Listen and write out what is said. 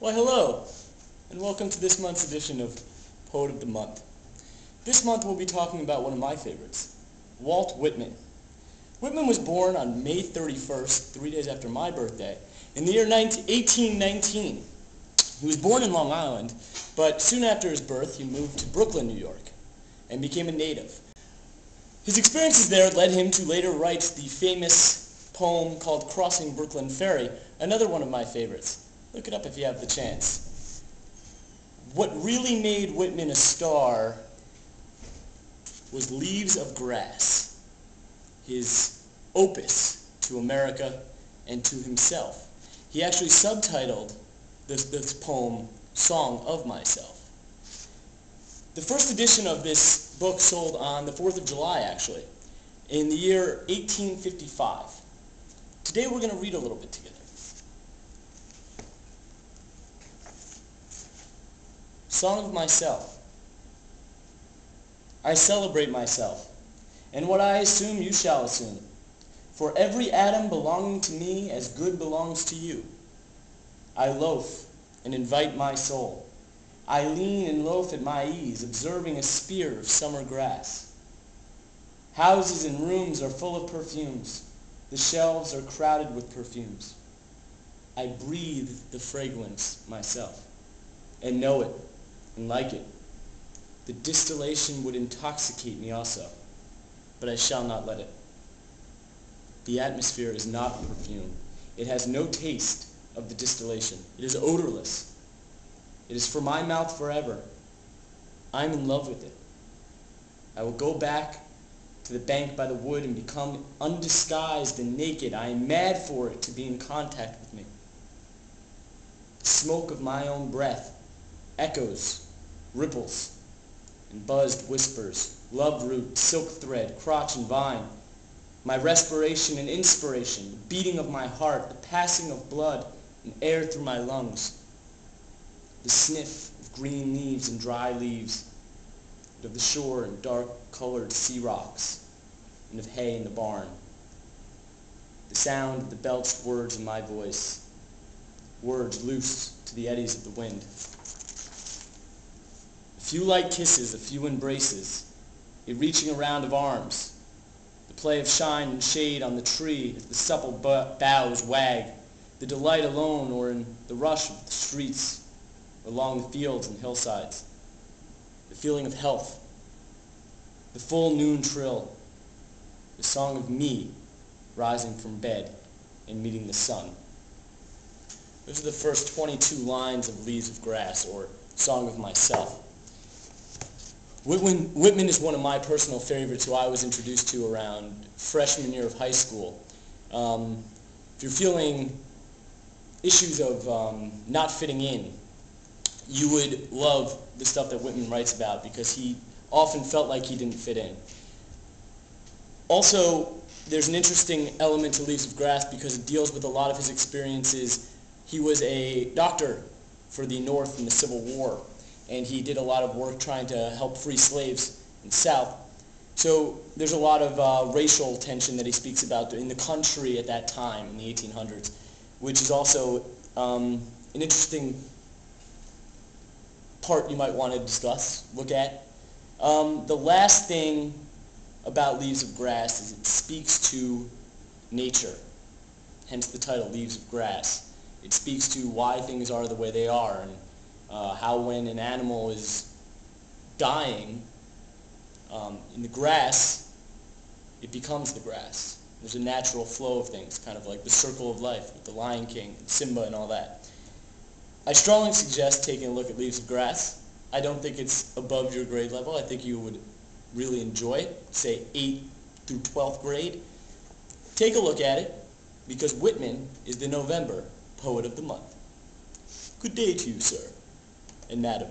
Why, hello, and welcome to this month's edition of Poet of the Month. This month we'll be talking about one of my favorites, Walt Whitman. Whitman was born on May 31st, 3 days after my birthday, in the year 1819. He was born in Long Island, but soon after his birth he moved to Brooklyn, New York, and became a native. His experiences there led him to later write the famous poem called Crossing Brooklyn Ferry, another one of my favorites. Look it up if you have the chance. What really made Whitman a star was Leaves of Grass, his opus to America and to himself. He actually subtitled this poem, Song of Myself. The first edition of this book sold on the 4th of July, actually, in the year 1855. Today we're going to read a little bit together. Song of Myself. I celebrate myself, and what I assume you shall assume. For every atom belonging to me as good belongs to you. I loaf and invite my soul. I lean and loaf at my ease, observing a spear of summer grass. Houses and rooms are full of perfumes. The shelves are crowded with perfumes. I breathe the fragrance myself, and know it, and like it. The distillation would intoxicate me also, but I shall not let it. The atmosphere is not perfume. It has no taste of the distillation. It is odorless. It is for my mouth forever. I am in love with it. I will go back to the bank by the wood and become undisguised and naked. I am mad for it to be in contact with me. The smoke of my own breath echoes, ripples, and buzzed whispers, love root, silk thread, crotch and vine, my respiration and inspiration, the beating of my heart, the passing of blood and air through my lungs, the sniff of green leaves and dry leaves, and of the shore and dark-colored sea rocks, and of hay in the barn, the sound of the belched words in my voice, words loose to the eddies of the wind. A few light kisses, a few embraces, a reaching around of arms, the play of shine and shade on the tree as the supple boughs wag, the delight alone or in the rush of the streets, or along the fields and hillsides, the feeling of health, the full noon trill, the song of me rising from bed and meeting the sun. Those are the first 22 lines of Leaves of Grass, or Song of Myself. Whitman is one of my personal favorites who I was introduced to around freshman year of high school. If you're feeling issues of not fitting in, you would love the stuff that Whitman writes about because he often felt like he didn't fit in. Also, there's an interesting element to Leaves of Grass because it deals with a lot of his experiences. He was a doctor for the North in the Civil War, and he did a lot of work trying to help free slaves in the South. So there's a lot of racial tension that he speaks about in the country at that time, in the 1800s, which is also an interesting part you might want to discuss, look at. The last thing about Leaves of Grass is it speaks to nature, hence the title, Leaves of Grass. It speaks to why things are the way they are, and how when an animal is dying in the grass, it becomes the grass. There's a natural flow of things, kind of like the circle of life with the Lion King, and Simba and all that. I strongly suggest taking a look at Leaves of Grass. I don't think it's above your grade level. I think you would really enjoy it, say 8th through 12th grade. Take a look at it, because Whitman is the November Poet of the Month. Good day to you, sir and madam.